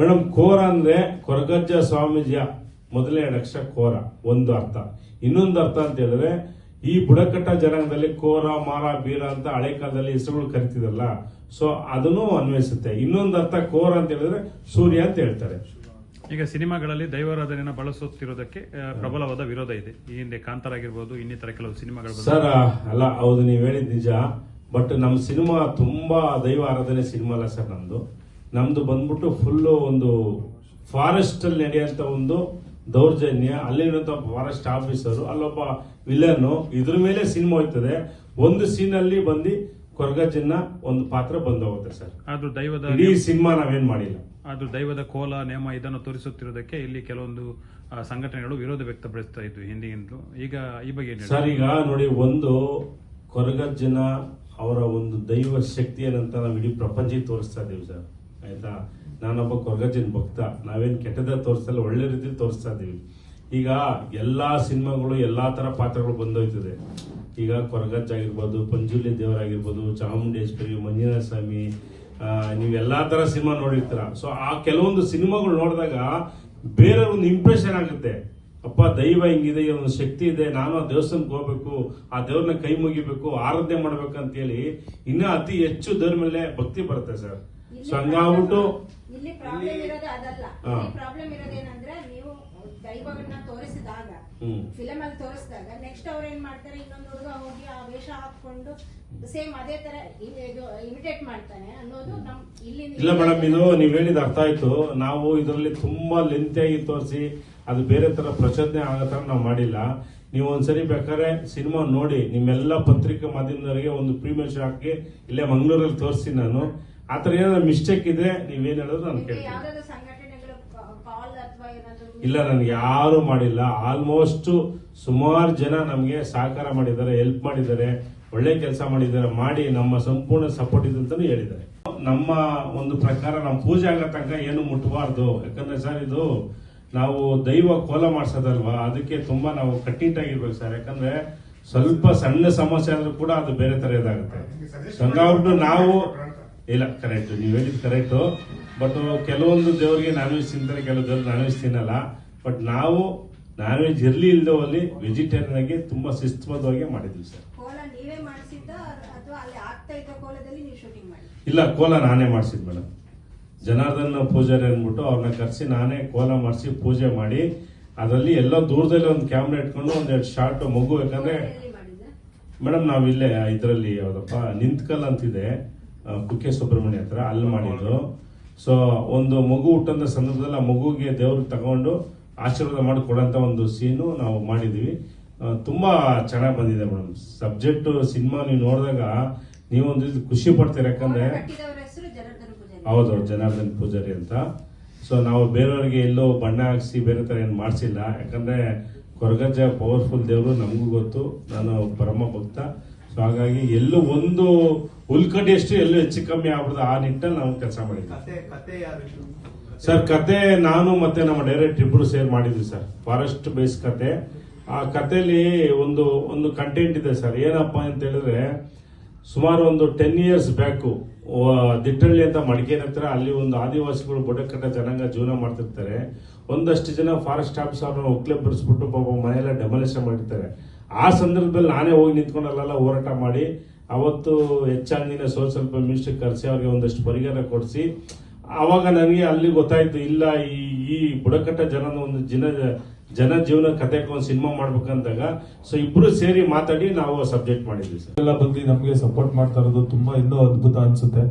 Madam, ಕೋರ ಅಂದ್ರೆ ಕೊರಗಜ್ಜ ಸ್ವಾಮೀಜಿಯ ಮೊದಲೇ ಅಕ್ಷರ ಕೋರ ಒಂದು ಅರ್ಥ. ಇನ್ನೊಂದು ಅರ್ಥ ಅಂತ ಹೇಳಿದ್ರೆ ಈ ಬುಡಕಟ್ಟ ಜನಾಂಗದಲ್ಲಿ ಕೋರ, ಮಾರ, ಬೀರ ಅಂತ ಹಳೆ ಕಾಲದಲ್ಲಿ ಹೆಸರುಗಳು ಕರಿತಿದಲ್ಲ, ಸೊ ಅದನ್ನು ಅನ್ವಯಿಸುತ್ತೆ. ಇನ್ನೊಂದು ಅರ್ಥ ಕೋರ ಅಂತ ಹೇಳಿದ್ರೆ ಸೂರ್ಯ ಅಂತ ಹೇಳ್ತಾರೆ. ಈಗ ಸಿನಿಮಾಗಳಲ್ಲಿ ದೈವಾರಾಧನೆಯನ್ನು ಬಳಸುತ್ತಿರುವುದಕ್ಕೆ ಪ್ರಬಲವಾದ ವಿರೋಧ ಇದೆ. ಈ ಹಿಂದೆ ಕಾಂತಾರ ಆಗಿರ್ಬೋದು, ಇನ್ನಿತರ ಕೆಲವು ಸಿನಿಮಾಗಳು. ಸರ್ ಅಲ್ಲ, ಹೌದು, ನೀವು ಹೇಳಿದ್ ನಿಜ. ಬಟ್ ನಮ್ಮ ಸಿನಿಮಾ ತುಂಬಾ ದೈವ ಆರಾಧನೆ ಸಿನಿಮಾ ಅಲ್ಲ ಸರ್. ನಮ್ದು ಬಂದ್ಬಿಟ್ಟು ಫುಲ್ ಒಂದು ಫಾರೆಸ್ಟ್ ಅಲ್ಲಿ ನಡೆಯುವಂತ ಒಂದು ದೌರ್ಜನ್ಯ, ಅಲ್ಲಿರುವಂತ ಫಾರೆಸ್ಟ್ ಆಫೀಸರು, ಅಲ್ಲೊಬ್ಬ ವಿಲನ್, ಇದ್ರ ಮೇಲೆ ಸಿನಿಮಾ ಹೋಗ್ತದೆ. ಒಂದು ಸೀನ್ ಅಲ್ಲಿ ಬಂದು ಕೊರಗಜ್ಜನ ಒಂದು ಪಾತ್ರ ಬಂದು ಹೋಗುತ್ತೆ ಸರ್. ಅದು ದೈವದ ಇಡೀ ಸಿನಿಮಾ ನಾವೇನ್ ಮಾಡಿಲ್ಲ. ಅದು ದೈವದ ಕೋಲ ನೇಮ ಇದನ್ನು ತೋರಿಸುತ್ತಿರುವುದಕ್ಕೆ ಇಲ್ಲಿ ಕೆಲವೊಂದು ಸಂಘಟನೆಗಳು ವಿರೋಧ ವ್ಯಕ್ತಪಡಿಸ್ತಾ ಇದ್ವು ಹಿಂದಿಗಿಂತಲೂ. ಈಗ ಈ ಬಗ್ಗೆ ಸರ್, ಈಗ ನೋಡಿ, ಒಂದು ಕೊರಗಜ್ಜನ ಅವರ ಒಂದು ದೈವ ಶಕ್ತಿ ಏನಂತ ನಾವು ಇಡೀ ಪ್ರಪಂಚಕ್ಕೆ ತೋರಿಸ್ತಾ ಇದೀವಿ ಸರ್. ಆಯ್ತಾ, ನಾನೊಬ್ಬ ಕೊರಗಜ್ಜನ ಭಕ್ತ. ನಾವೇನ್ ಕೆಟ್ಟದ ತೋರಿಸ್ತಲ್ಲ, ಒಳ್ಳೆ ರೀತಿಯಲ್ಲಿ ತೋರಿಸ್ತಾ ಇದೀವಿ. ಈಗ ಎಲ್ಲಾ ಸಿನಿಮಾಗಳು ಎಲ್ಲಾ ತರ ಪಾತ್ರಗಳು ಬಂದೋಯ್ತದೆ. ಈಗ ಕೊರಗಜ್ಜ ಆಗಿರ್ಬೋದು, ಪಂಜುರ್ಲಿ ದೇವರಾಗಿರ್ಬೋದು, ಚಾಮುಂಡೇಶ್ವರಿ, ಮಂಜುನಾಥ ಸ್ವಾಮಿ, ನೀವು ಎಲ್ಲಾ ತರ ಸಿನಿಮಾ ನೋಡಿರ್ತೀರ. ಸೊ ಆ ಕೆಲವೊಂದು ಸಿನಿಮಾಗಳು ನೋಡಿದಾಗ ಬೇರೆ ಒಂದು ಇಂಪ್ರೆಷನ್ ಆಗುತ್ತೆ. ಅಪ್ಪ, ದೈವ ಹಿಂಗಿದೆ, ಒಂದು ಶಕ್ತಿ ಇದೆ, ನಾನು ಆ ದೇವಸ್ಥಾನಕ್ಕೆ ಹೋಗ್ಬೇಕು, ಆ ದೇವ್ರನ್ನ ಕೈ ಮುಗಿಬೇಕು, ಆರಾಧನೆ ಮಾಡ್ಬೇಕಂತ ಹೇಳಿ ಇನ್ನ ಅತಿ ಹೆಚ್ಚು ದೇವ್ರ ಮೇಲೆ ಭಕ್ತಿ ಬರುತ್ತೆ ಸರ್. ಸೊ ಹಂಗಾಗ್ಬಿಟ್ಟು ಇಲ್ಲಿ ಪ್ರಾಬ್ಲಮ್ ಇರೋದು ಅದಲ್ಲ. ಪ್ರಾಬ್ಲಮ್ ಇರೋದೇನಂದ್ರೆ, ನೀವು ದೈವಗಳನ್ನ ತೋರಿಸಿದಾಗ, ಫಿಲಮ್ ಅಲ್ಲಿ ತೋರಿಸಿದಾಗ, ನೆಕ್ಸ್ಟ್ ಅವ್ರು ಏನ್ ಮಾಡ್ತಾರೆ, ಇನ್ನೊಂದು ಹುಡುಗ ಹೋಗಿ ಆ ವೇಷ ಹಾಕೊಂಡು ಸೇಮ್ ಅದೇ ತರ ಇಮಿಟೇಟ್ ಮಾಡ್ತಾನೆ ಅನ್ನೋದು ನಮ್ ಇಲ್ಲಿ. ಇಲ್ಲ ಮೇಡಮ್, ಇದು ನೀವ್ ಹೇಳಿದ ಅರ್ಥ ಆಯ್ತು. ನಾವು ಇದರಲ್ಲಿ ತುಂಬಾ ಲೆಂತಿಯಾಗಿ ತೋರಿಸಿ ಅದು ಬೇರೆ ತರ ಪ್ರಚೋದನೆ ಆಗೋ ತರ ನಾವು ಮಾಡಿಲ್ಲ. ನೀವು ಒಂದ್ಸರಿ ಬೇಕಾದ್ರೆ ಸಿನಿಮಾ ನೋಡಿ, ನಿಮ್ಮೆಲ್ಲ ಪತ್ರಿಕಾ ಮಾಧ್ಯಮದವರಿಗೆ ಒಂದು ಪ್ರೀಮಿಯರ್ ಶೋ ಹಾಕಿ ಇಲ್ಲೇ ಮಂಗಳೂರಲ್ಲಿ ತೋರಿಸಿ. ನಾನು ಆತರ ಏನಾದ್ರು ಮಿಸ್ಟೇಕ್ ಇದ್ರೆ ನೀವೇನ್ ಹೇಳಿದ್ರು ನಾನು ಕೇಳ್ತೀನಿ. ಇಲ್ಲ, ನನ್ಗೆ ಯಾರು ಮಾಡಿಲ್ಲ. ಆಲ್ಮೋಸ್ಟ್ ಸುಮಾರು ಜನ ನಮ್ಗೆ ಸಹಕಾರ ಮಾಡಿದ್ದಾರೆ, ಹೆಲ್ಪ್ ಮಾಡಿದ್ದಾರೆ, ಒಳ್ಳೆ ಕೆಲಸ ಮಾಡಿದ್ದಾರೆ, ಮಾಡಿ ನಮ್ಮ ಸಂಪೂರ್ಣ ಸಪೋರ್ಟ್ ಇದೆ ಅಂತಾನು ಹೇಳಿದ್ದಾರೆ. ನಮ್ಮ ಒಂದು ಪ್ರಕಾರ ನಮ್ಮ ಪೂಜೆ ಆಗೋ ತನಕ ಏನು ಮುಟ್ಟಬಾರ್ದು. ಯಾಕಂದ್ರೆ ಸರ್, ಇದು ನಾವು ದೈವ ಕೋಲ ಮಾಡ್ಸೋದಲ್ವಾ, ಅದಕ್ಕೆ ತುಂಬಾ ನಾವು ಕಟ್ಟಿಟ್ಟಾಗಿರ್ಬೇಕು ಸರ್. ಯಾಕಂದ್ರೆ ಸ್ವಲ್ಪ ಸಣ್ಣ ಸಮಸ್ಯೆ ಆದ್ರೂ ಕೂಡ ಅದು ಬೇರೆ ತರ ಇದಾಗುತ್ತೆ. ಹಂಗಾಗ್ಬಿಟ್ಟು ನಾವು ಇಲ್ಲ, ಕರೆಕ್ಟ್, ನೀವು ಹೇಳಿದ್ ಕರೆಕ್ಟ್. ಬಟ್ ಕೆಲವೊಂದು ದೇವರಿಗೆ ನಾನ್ ವೆಜ್ ತಿಂತಾರೆ, ಕೆಲವು ದೇವ್ರು ನಾನ್ ವೆಜ್ ತಿನ್ನಲ್ಲ. ಬಟ್ ನಾವು ನಾನ್ ವೆಜ್ ಇರ್ಲಿ ಇಲ್ದವಲ್ಲಿ ವೆಜಿಟೇರಿಯನ್ ಆಗಿ ತುಂಬಾ ಶಿಸ್ತುಬದ್ಧವಾಗಿ ಮಾಡಿದ್ವಿ ಸರ್. ಇಲ್ಲ, ಕೋಲ ನಾನೇ ಮಾಡಿಸಿದ್ ಮೇಡಮ್. ಜನಾರ್ದನ್ ಪೂಜಾರಿ ಅಂದ್ಬಿಟ್ಟು ಅವ್ರನ್ನ ಕರೆಸಿ ನಾನೇ ಕೋಲ ಮಾಡಿಸಿ ಪೂಜೆ ಮಾಡಿ, ಅದರಲ್ಲಿ ಎಲ್ಲ ದೂರದಲ್ಲಿ ಒಂದು ಕ್ಯಾಮ್ರಾ ಇಟ್ಕೊಂಡು ಒಂದೆರಡು ಶಾರ್ಟ್ ಮಗು. ಯಾಕಂದ್ರೆ ಮೇಡಮ್, ನಾವಿಲ್ಲೇ ಇದರಲ್ಲಿ ಯಾವ್ದಪ್ಪ ನಿಂತ್ಕಲ್ ಅಂತಿದೆ, ಕುಕ್ಕೆ ಸುಬ್ರಹ್ಮಣ್ಯ ಹತ್ರ, ಅಲ್ಲಿ ಮಾಡಿದ್ದು. ಸೊ ಒಂದು ಮಗು ಹುಟ್ಟಂತ ಸಂದರ್ಭದಲ್ಲಿ ಆ ಮಗುಗೆ ದೇವ್ರಿಗೆ ತಗೊಂಡು ಆಶೀರ್ವಾದ ಮಾಡಿ ಕೊಡಂತ ಒಂದು ಸೀನು ನಾವು ಮಾಡಿದೀವಿ. ತುಂಬಾ ಚೆನ್ನಾಗಿ ಬಂದಿದೆ ಮೇಡಮ್. ಸಬ್ಜೆಕ್ಟ್ ಸಿನಿಮಾ ನೀವು ನೋಡಿದಾಗ ನೀವೊಂದು ಖುಷಿ ಪಡ್ತೀರ. ಯಾಕಂದ್ರೆ ಹೌದು, ಜನಾರ್ದನ್ ಪೂಜಾರಿ ಅಂತ. ಸೊ ನಾವು ಬೇರೆಯವ್ರಿಗೆ ಎಲ್ಲೋ ಬಣ್ಣ ಹಾಕ್ಸಿ ಬೇರೆ ತರ ಏನ್ ಮಾಡ್ಸಿಲ್ಲ. ಯಾಕಂದ್ರೆ ಕೊರಗಜ್ಜ ಪವರ್ಫುಲ್ ದೇವರು, ನಮಗೂ ಗೊತ್ತು, ನಾನು ಪರಮ ಭಕ್ತ. ಸೊ ಹಾಗಾಗಿ ಎಲ್ಲೂ ಒಂದು ಉಲ್ಕಡಿಯಷ್ಟು ಎಲ್ಲೂ ಹೆಚ್ಚು ಕಮ್ಮಿ ಆಗ್ಬಿಡುದು, ಆ ನಿಟ್ಟಲ್ಲಿ ನಾವು ಕೆಲಸ ಮಾಡಿದ್ವಿ ಸರ್. ಕತೆ ನಾನು ಮತ್ತೆ ನಮ್ಮ ಡೈರೆಕ್ಟರ್ ಇಬ್ರು ಸೇರ್ ಮಾಡಿದ್ವಿ ಸರ್. ಫಾರೆಸ್ಟ್ ಬೇಸ್ ಕತೆ. ಆ ಕತೆಯಲ್ಲಿ ಒಂದು ಕಂಟೆಂಟ್ ಇದೆ ಸರ್. ಏನಪ್ಪಾ ಅಂತ ಹೇಳಿದ್ರೆ, ಸುಮಾರು ಒಂದು 10 years ಬ್ಯಾಕು ದಿಟ್ಟಳ್ಳಿ ಅಂತ ಮಡಿಕೇರಿ ಹತ್ರ, ಅಲ್ಲಿ ಒಂದು ಆದಿವಾಸಿಗಳು ಬುಡಕಟ್ಟ ಜನಾಂಗ ಜೀವನ ಮಾಡ್ತಿರ್ತಾರೆ. ಒಂದಷ್ಟು ಜನ ಫಾರೆಸ್ಟ್ ಆಫೀಸ್ ಅವ್ರನ್ನ ಒಕ್ಲೆ ಬರ್ಸ್ಬಿಟ್ಟು ಪಾಪ ಮನೆಯೆಲ್ಲ ಡೆಮೊಲಿಷನ್ ಮಾಡಿರ್ತಾರೆ. ಆ ಸಂದರ್ಭದಲ್ಲಿ ನಾನೇ ಹೋಗಿ ನಿಂತ್ಕೊಂಡು ಅಲ್ಲೆಲ್ಲ ಹೋರಾಟ ಮಾಡಿ, ಅವತ್ತು ಹೆಚ್ಚಾಗಿನ ಸ್ವಲ್ಪ ಮಿನಿಸ್ಟರ್ ಕರೆಸಿ ಅವ್ರಿಗೆ ಒಂದಷ್ಟು ಪರಿಹಾರ ಕೊಡಿಸಿ, ಆವಾಗ ನನಗೆ ಅಲ್ಲಿ ಗೊತ್ತಾಯ್ತು, ಇಲ್ಲ ಈ ಬುಡಕಟ್ಟ ಜನದ ಒಂದು ಜನ ಜೀವನ ಕಥೆಗೆ ಒಂದು ಸಿನಿಮಾ ಮಾಡ್ಬೇಕಂದಾಗ ಸೊ ಇಬ್ರು ಸೇರಿ ಮಾತಾಡಿ ನಾವು ಸಬ್ಜೆಕ್ಟ್ ಮಾಡಿದ್ವಿ ಸರ್. ಎಲ್ಲ ಬಂದು ನಮಗೆ ಸಪೋರ್ಟ್ ಮಾಡ್ತಾ ಇರೋದು ತುಂಬಾ ಇನ್ನೂ ಅದ್ಭುತ ಅನ್ಸುತ್ತೆ.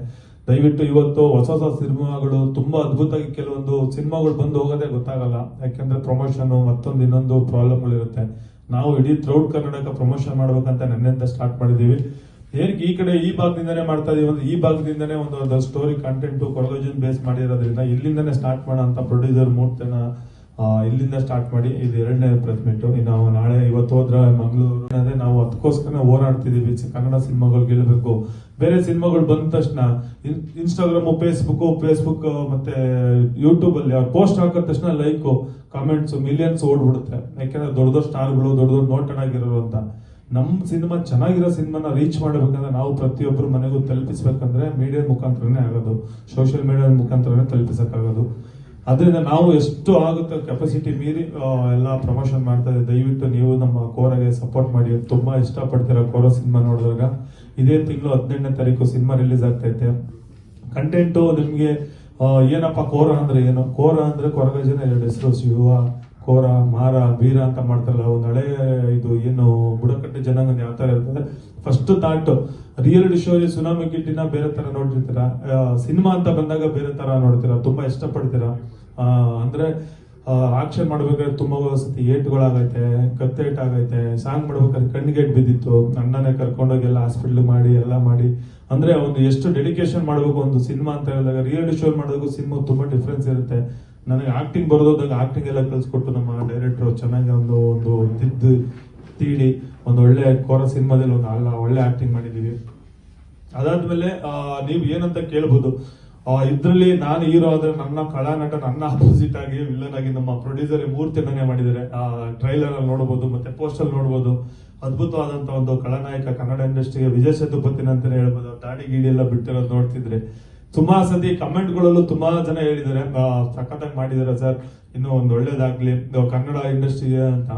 ದಯವಿಟ್ಟು ಇವತ್ತು ಹೊಸ ಸಿನಿಮಾಗಳು ತುಂಬಾ ಅದ್ಭುತವಾಗಿ, ಕೆಲವೊಂದು ಸಿನಿಮಾಗಳು ಬಂದು ಹೋಗೋದೇ ಗೊತ್ತಾಗಲ್ಲ. ಯಾಕೆಂದ್ರೆ ಪ್ರಮೋಷನ್ ಮತ್ತೊಂದು ಇನ್ನೊಂದು ಪ್ರಾಬ್ಲಮ್ಗಳು ಇರುತ್ತೆ. ನಾವು ಇಡೀ ಥ್ರೌಟ್ ಕರ್ನಾಟಕ ಪ್ರಮೋಷನ್ ಮಾಡ್ಬೇಕಂತ ನೆನ್ನೆಂದ ಸ್ಟಾರ್ಟ್ ಮಾಡಿದೀವಿ. ಏನಕ್ಕೆ ಈ ಕಡೆ ಈ ಭಾಗದಿಂದನೇ ಮಾಡ್ತಾ ಇದೀವಿ ಅಂದ್ರೆ, ಈ ಭಾಗದಿಂದನೇ ಒಂದು ಸ್ಟೋರಿ ಕಂಟೆಂಟ್ ಕೊರಗಜ್ಜನ್ ಬೇಸ್ ಮಾಡಿರೋದ್ರಿಂದ ಇಲ್ಲಿಂದನೇ ಸ್ಟಾರ್ಟ್ ಮಾಡೋ ಅಂತ ಪ್ರೊಡ್ಯೂಸರ್ ಮೂರ್ತನ ಇಲ್ಲಿಂದ ಸ್ಟಾರ್ಟ್ ಮಾಡಿ ಇದು 2ನೇ ಪ್ರೆಸ್ ಮೀಟ್. ಇನ್ನು ನಾಳೆ ಇವತ್ತು ಹೋದ್ರೆ ಮಂಗಳೂರು, ನಾವು ಅದಕ್ಕೋಸ್ಕರ ಹೋರಾಡ್ತಿದೀವಿ. ಕನ್ನಡ ಸಿನಿಮಾಗಳು ಗೆಲ್ಲಬೇಕು. ಬೇರೆ ಸಿನಿಮಾಗಳು ಬಂದ ತಕ್ಷಣ ಇನ್ಸ್ಟಾಗ್ರಾಮ್, ಫೇಸ್ಬುಕ್ ಮತ್ತೆ ಯೂಟ್ಯೂಬ್ ಅಲ್ಲಿ ಅವ್ರು ಪೋಸ್ಟ್ ಹಾಕಿದ ತಕ್ಷಣ ಲೈಕ್, ಕಾಮೆಂಟ್ಸ್, ಮಿಲಿಯನ್ಸ್ ಓಡ್ಬಿಡುತ್ತೆ. ಯಾಕೆಂದ್ರೆ ದೊಡ್ಡ ದೊಡ್ಡ ಸ್ಟಾರ್ಗಳು, ದೊಡ್ಡ ದೊಡ್ಡ ನೋಟನ್ ಆಗಿರೋರು ಅಂತ. ನಮ್ಮ ಸಿನಿಮಾ ಚೆನ್ನಾಗಿರೋ ಸಿನಿಮಾನ ರೀಚ್ ಮಾಡಬೇಕಂದ್ರೆ, ನಾವು ಪ್ರತಿಯೊಬ್ಬರು ಮನೆಗೂ ತಲುಪಿಸ್ಬೇಕಂದ್ರೆ ಮೀಡಿಯಾ ಮುಖಾಂತರನೇ ಆಗೋದು, ಸೋಷಿಯಲ್ ಮೀಡಿಯಾ ಮುಖಾಂತರನೇ ತಲುಪಿಸಕ್ಕಾಗೋದು. ಅದರಿಂದ ನಾವು ಎಷ್ಟು ಆಗುತ್ತೋ ಕೆಪಾಸಿಟಿ ಮೀರಿ ಎಲ್ಲ ಪ್ರಮೋಷನ್ ಮಾಡ್ತಾ ಇದ್ದೀವಿ. ದಯವಿಟ್ಟು ನೀವು ನಮ್ಮ ಕೋರಾಗೆ ಸಪೋರ್ಟ್ ಮಾಡಿ. ತುಂಬಾ ಇಷ್ಟಪಡ್ತೀರಾ ಕೋರ ಸಿನಿಮಾ ನೋಡಿದಾಗ. ಇದೇ ತಿಂಗಳು 18ನೇ ತಾರೀಕು ಸಿನಿಮಾ ರಿಲೀಸ್ ಆಗ್ತೈತೆ. ಕಂಟೆಂಟು ನಿಮ್ಗೆ ಏನಪ್ಪ ಕೋರ ಅಂದ್ರೆ ಏನು, ಕೋರ ಅಂದ್ರೆ ಕೊರಗಜನ 2 ಹೆಸರು, ಶಿವ, ಕೋರ, ಮಾರ, ಬೀರ ಅಂತ ಮಾಡ್ತಾರಲ್ಲ, ಒಂದು ಹಳೆ ಇದು ಏನು ಬುಡಕಟ್ಟು ಜನಾಂಗ ಯಾವ ತರ ಇರ್ತದೆ. First thought reality show tsunami ಕಿಟ್ಟಿನ ಬೇರೆ ತರ ನೋಡ್ತಿರ್ತೀರಾ, ಸಿನಿಮಾ ಅಂತ ಬಂದಾಗ ಬೇರೆ ತರ ನೋಡ್ತೀರಾ, ತುಂಬಾ ಇಷ್ಟಪಡ್ತೀರಾ. ಅಂದ್ರೆ ಆಕ್ಷನ್ ಮಾಡ್ಬೇಕಾದ್ರೆ ತುಂಬಾ ಸತಿ ಏಟ್ಗಳಾಗೈತೆ, ಕತ್ತೇಟ್ ಆಗೈತೆ. ಸಾಂಗ್ ಮಾಡ್ಬೇಕಾದ್ರೆ ಕಣ್ಣಿಗೇಟ್ ಬಿದ್ದಿತ್ತು, ಅಣ್ಣನೇ ಕರ್ಕೊಂಡೋಗಿ ಎಲ್ಲ ಹಾಸ್ಪಿಟ್ಲ್ ಮಾಡಿ ಎಲ್ಲ ಮಾಡಿ. ಅಂದ್ರೆ ಒಂದು ಎಷ್ಟು ಡೆಡಿಕೇಶನ್ ಮಾಡ್ಬೇಕು ಒಂದು ಸಿನಿಮಾ ಅಂತ ಹೇಳಿದಾಗ. ರಿಯಾಲಿಟಿ ಶೋ ಮಾಡೋದಕ್ಕೂ ಸಿನಿಮಾ ತುಂಬಾ ಡಿಫ್ರೆನ್ಸ್ ಇರುತ್ತೆ. ನನಗೆ ಆಕ್ಟಿಂಗ್ ಬರೋದಾಗ ಆಕ್ಟಿಂಗ್ ಎಲ್ಲ ಕಲ್ಸ್ಕೊಟ್ಟು ನಮ್ಮ ಡೈರೆಕ್ಟರ್ ಚೆನ್ನಾಗಿ ಒಂದು ತಿದ್ದು ತೀಡಿ ಒಂದು ಒಳ್ಳೆ ಕೋರ ಸಿನಿಮಾದಲ್ಲಿ ಒಳ್ಳೆ ಆಕ್ಟಿಂಗ್ ಮಾಡಿದೀವಿ. ಅದಾದ್ಮೇಲೆ ನೀವು ಏನಂತ ಕೇಳ್ಬೋದು, ಇದ್ರಲ್ಲಿ ನಾನು ಹೀರೋ ಆದ್ರೆ ನನ್ನ ಕಳಾನಟ ನನ್ನ ಅಪೋಸಿಟ್ ಆಗಿ ವಿಲ್ಲನ್ ಆಗಿ ನಮ್ಮ ಪ್ರೊಡ್ಯೂಸರ್ ಮೂರ್ತಿಯನ್ನೇ ಮಾಡಿದ್ದಾರೆ. ಟ್ರೈಲರ್ ಅಲ್ಲಿ ನೋಡಬಹುದು, ಮತ್ತೆ ಪೋಸ್ಟರ್ ನೋಡಬಹುದು. ಅದ್ಭುತವಾದಂತ ಒಂದು ಖಳನಾಯಕ ಕನ್ನಡ ಇಂಡಸ್ಟ್ರಿಗೆ ವಿಜಯ್ ಸೇತುಪತಿನ ಅಂತಾನೆ ಹೇಳ್ಬೋದು. ದಾಡಿ ಗೀಡಿ ಎಲ್ಲ ಬಿಟ್ಟಿರೋದು ನೋಡ್ತಿದ್ರೆ ತುಂಬಾ ಸತಿ ಕಮೆಂಟ್ಗಳಲ್ಲೂ ತುಂಬಾ ಜನ ಹೇಳಿದ್ದಾರೆ, ಸಖತ್ತಾಗಿ ಮಾಡಿದಾರೆ ಸರ್, ಇನ್ನೂ ಒಂದು ಒಳ್ಳೇದಾಗ್ಲಿ ಕನ್ನಡ ಇಂಡಸ್ಟ್ರಿಗೆ ಅಂತ.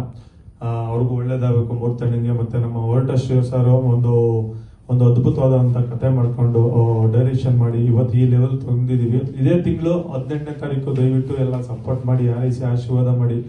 ಅವ್ರಿಗೂ ಒಳ್ಳೇದಾಗಬೇಕು ಮೂರ್ತಣ್ಣಂಗೆ. ಮತ್ತೆ ನಮ್ಮ ಹೊರಟ ಶಿವ ಸರ್ ಒಂದು ಅದ್ಭುತವಾದಂತ ಕತೆ ಮಾಡ್ಕೊಂಡು ಡೈರೆಕ್ಷನ್ ಮಾಡಿ ಇವತ್ತು ಈ ಲೆವೆಲ್ ತಂದಿದೀವಿ. ಇದೇ ತಿಂಗಳು 18ನೇ ತಾರೀಕು ದಯವಿಟ್ಟು ಎಲ್ಲ ಸಪೋರ್ಟ್ ಮಾಡಿ, ಆರೈಸಿ ಆಶೀರ್ವಾದ ಮಾಡಿ.